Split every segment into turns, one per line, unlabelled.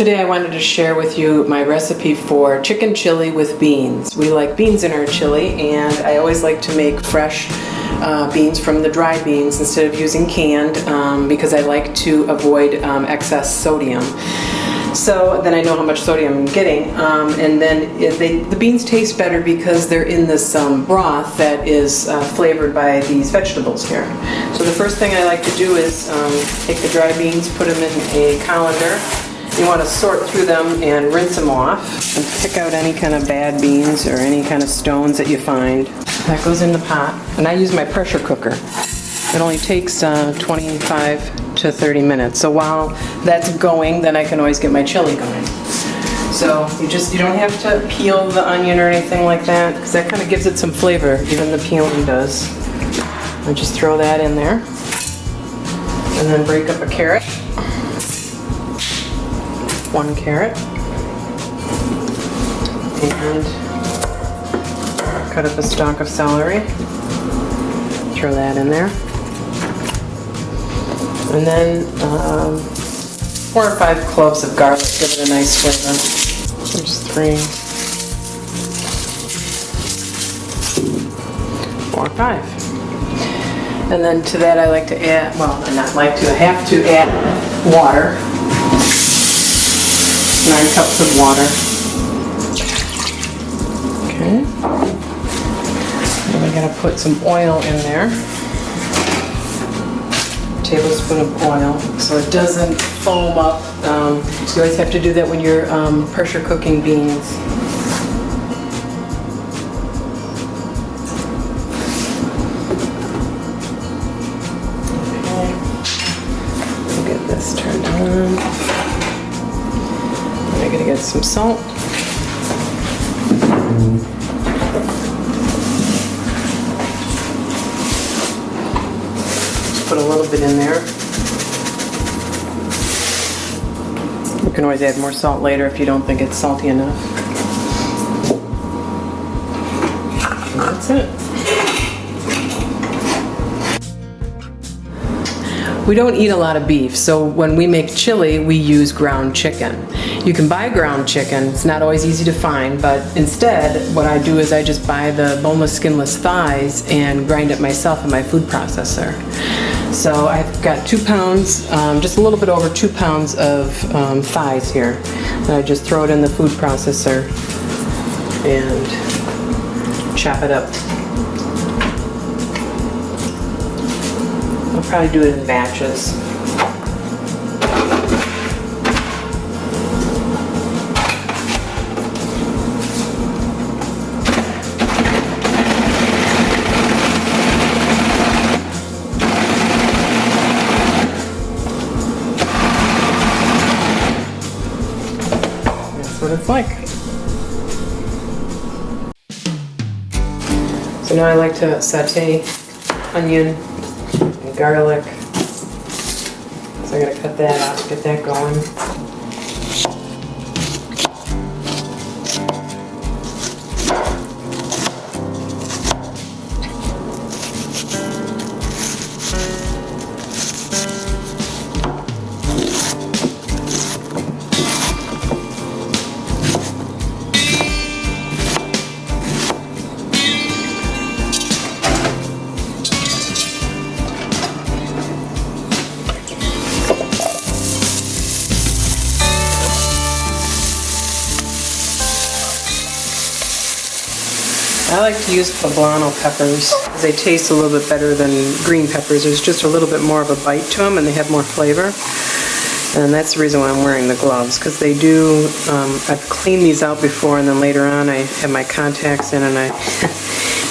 Today I wanted to share with you my recipe for chicken chili with beans. We like beans in our chili, and I always like to make fresh beans from the dried beans instead of using canned because I like to avoid excess sodium. So then I know how much sodium I'm getting, and then the beans taste better because they're in this broth that is flavored by these vegetables here. So the first thing I like to do is take the dry beans, put them in a colander. You want to sort through them and rinse them off and pick out any kind of bad beans or any kind of stones that you find. That goes in the pot, and I use my pressure cooker. It only takes 25 to 30 minutes. So while that's going, then I can always get my chili going. So you don't have to peel the onion or anything like that, because that kind of gives it some flavor. Even the peeling does. I just throw that in there, and then break up a carrot. 1 carrot, and cut up a stalk of celery. Throw that in there. And then 4 or 5 cloves of garlic, give it a nice flavor. There's 3, 4 or 5. And then to that I like to add, well, not like to, I have to add water. 9 cups of water. Okay. And we're going to put some oil in there. Tablespoon of oil, so it doesn't foam up. So you always have to do that when you're pressure cooking beans. Okay. We'll get this turned on. I'm going to get some salt. Put a little bit in there. You can always add more salt later if you don't think it's salty enough. And that's it. We don't eat a lot of beef, so when we make chili, we use ground chicken. You can buy ground chicken. It's not always easy to find, but instead, what I do is I just buy the boneless, skinless thighs and grind it myself in my food processor. So I've got 2 pounds, just a little bit over 2 pounds of thighs here. And I just throw it in the food processor and chop it up. I'll probably do it in batches. What it's like. So now I like to saute onion and garlic. So I'm going to cut that out, get that going. I like to use poblano peppers. They taste a little bit better than green peppers. There's just a little bit more of a bite to them and they have more flavor. And that's the reason why I'm wearing the gloves, because they do, I've cleaned these out before, and then later on I have my contacts in, and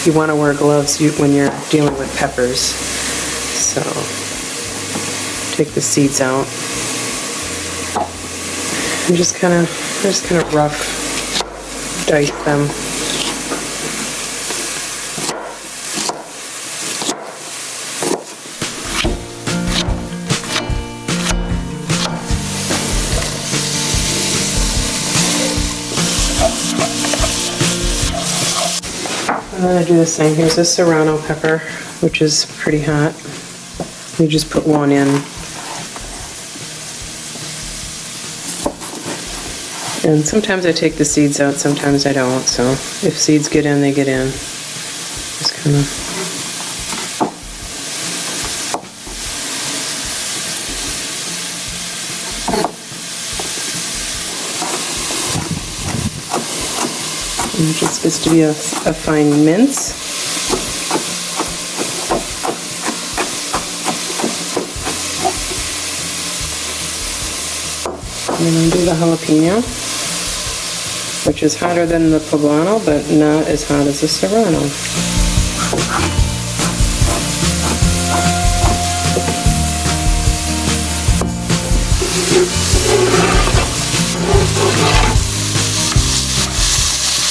you want to wear gloves when you're dealing with peppers. So take the seeds out. And just kind of rough dice them. And then I do the same. Here's a serrano pepper, which is pretty hot. You just put 1 in. And sometimes I take the seeds out, sometimes I don't. So if seeds get in, they get in. Just kind of. And it just gets to be a fine mince. And then do the jalapeno, which is hotter than the poblano, but not as hot as the serrano.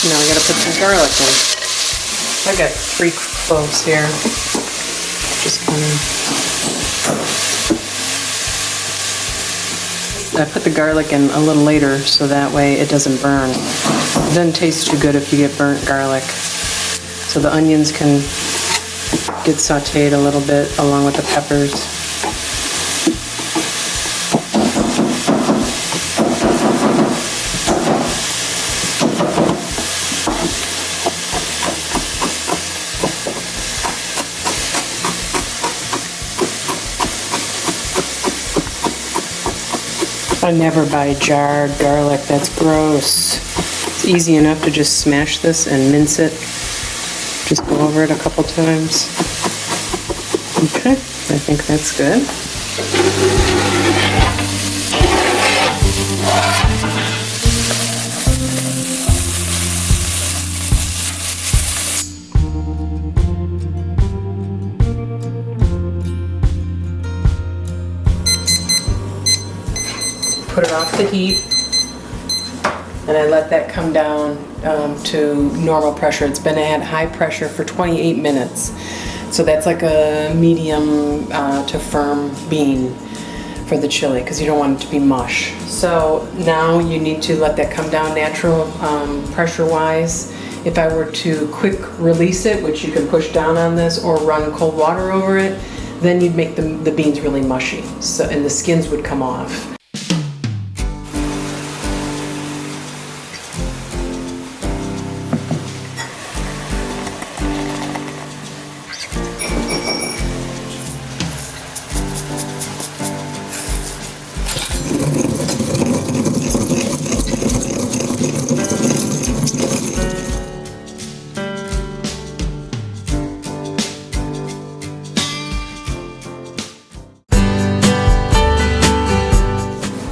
Now I gotta put some garlic in. I got 3 cloves here. Just kind of. I put the garlic in a little later so that way it doesn't burn. It doesn't taste too good if you get burnt garlic. So the onions can get sautéed a little bit along with the peppers. I never buy jarred garlic, that's gross. It's easy enough to just smash this and mince it. Just go over it a couple times. Okay, I think that's good. Put it off the heat, and I let that come down to normal pressure. It's been at high pressure for 28 minutes. So that's like a medium to firm bean for the chili, because you don't want it to be mush. So now you need to let that come down natural pressure-wise. If I were to quick release it, which you can push down on this or run cold water over it, then you'd make the beans really mushy, so, and the skins would come off.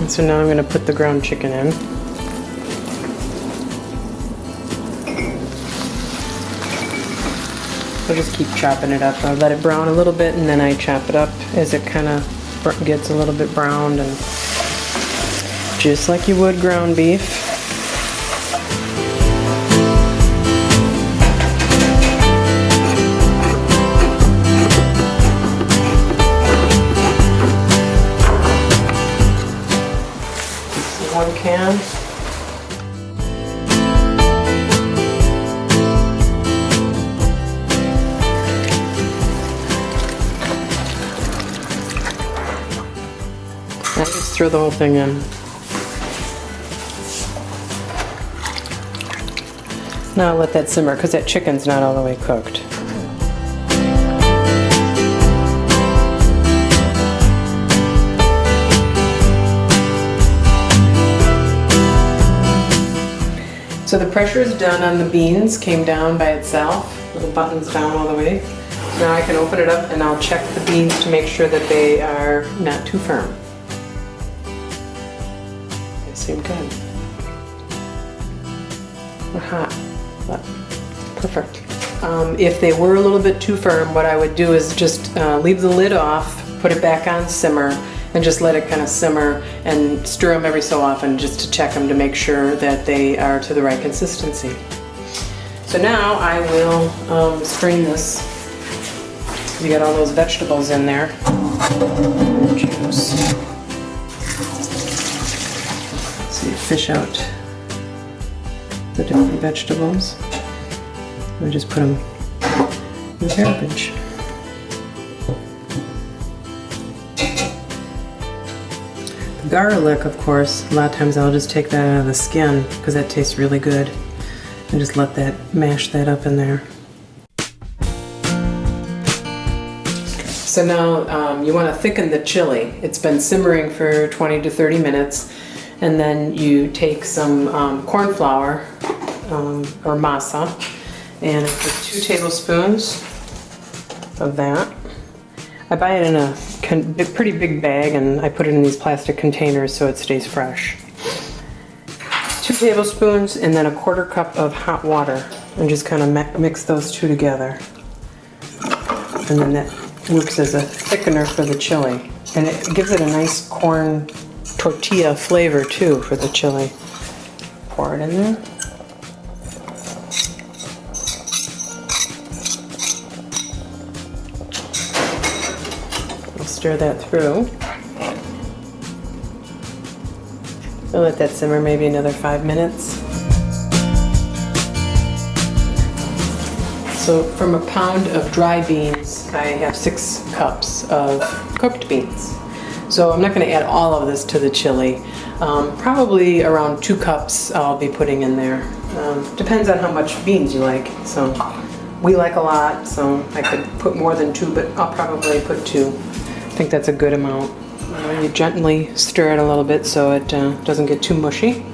So now I'm going to put the ground chicken in. I'll just keep chopping it up. I'll let it brown a little bit and then I chop it up as it kind of gets a little bit browned, and just like you would ground beef. One can. I just throw the whole thing in. Now I'll let that simmer because that chicken's not all the way cooked. So the pressure is done on the beans, came down by itself, with the buttons down all the way. Now I can open it up and I'll check the beans to make sure that they are not too firm. They seem good. They're hot, but perfect. If they were a little bit too firm, what I would do is just leave the lid off, put it back on simmer, and just let it kind of simmer and stir them every so often just to check them to make sure that they are to the right consistency. So now I will strain this. You got all those vegetables in there. Juice. So you fish out the different vegetables. I just put them in the garbage. Garlic, of course, a lot of times I'll just take that out of the skin because that tastes really good. And just let that, mash that up in there. So now you want to thicken the chili. It's been simmering for 20 to 30 minutes. And then you take some corn flour or masa, and I put 2 tablespoons of that. I buy it in a pretty big bag, and I put it in these plastic containers so it stays fresh. 2 tablespoons and then a 1/4 cup of hot water, and just kind of mix those two together. And then that works as a thickener for the chili. And it gives it a nice corn tortilla flavor too for the chili. Pour it in there. I'll stir that through. I'll let that simmer maybe another 5 minutes. So from a pound of dry beans, I have 6 cups of cooked beans. So I'm not going to add all of this to the chili. Probably around 2 cups I'll be putting in there. Depends on how much beans you like. So we like a lot, so I could put more than 2, but I'll probably put 2. I think that's a good amount. You gently stir it a little bit so it doesn't get too mushy.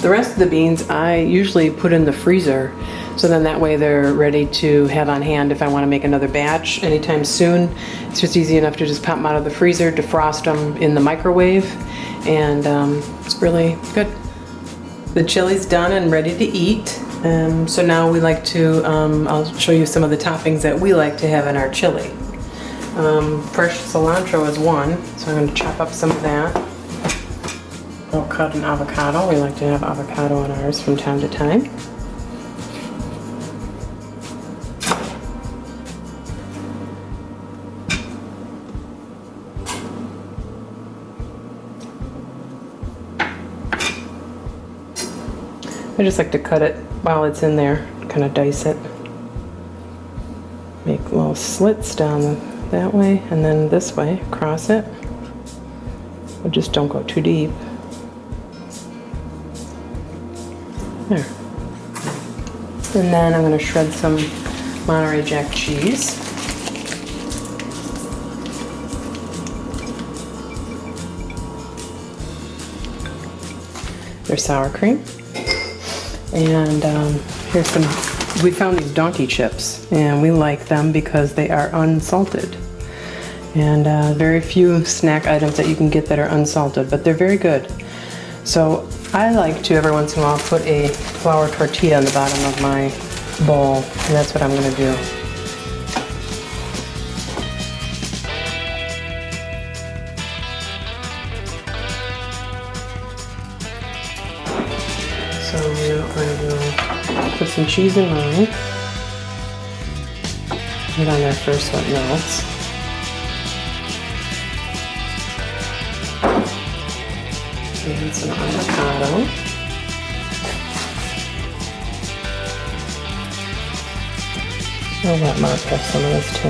The rest of the beans I usually put in the freezer, so then that way they're ready to have on hand if I want to make another batch anytime soon. It's just easy enough to just pop them out of the freezer, defrost them in the microwave, and it's really good. The chili's done and ready to eat. So now we like to, I'll show you some of the toppings that we like to have in our chili. Fresh cilantro is one, so I'm going to chop up some of that. I'll cut an avocado. We like to have avocado in ours from time to time. I just like to cut it while it's in there, kind of dice it. Make little slits down that way and then this way, across it. But just don't go too deep. There. And then I'm going to shred some Monterey Jack cheese. There's sour cream. And here's some, we found these donkey chips, and we like them because they are unsalted. And very few snack items that you can get that are unsalted, but they're very good. So I like to, every once in a while, put a flour tortilla on the bottom of my bowl, and that's what I'm going to do. So now I'm going to put some cheese in mine. Put it on there first so it melts. And some avocado. I'll let Mark have some of this too.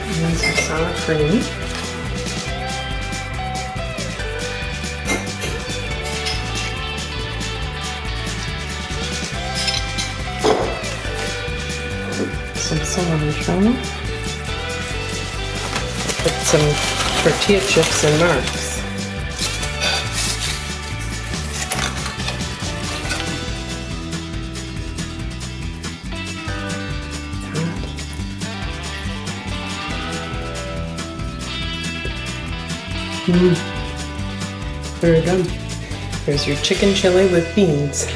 And then some sour cream. Some cilantro. Put some tortilla chips in Mark's. Very good. Here's your chicken chili with beans.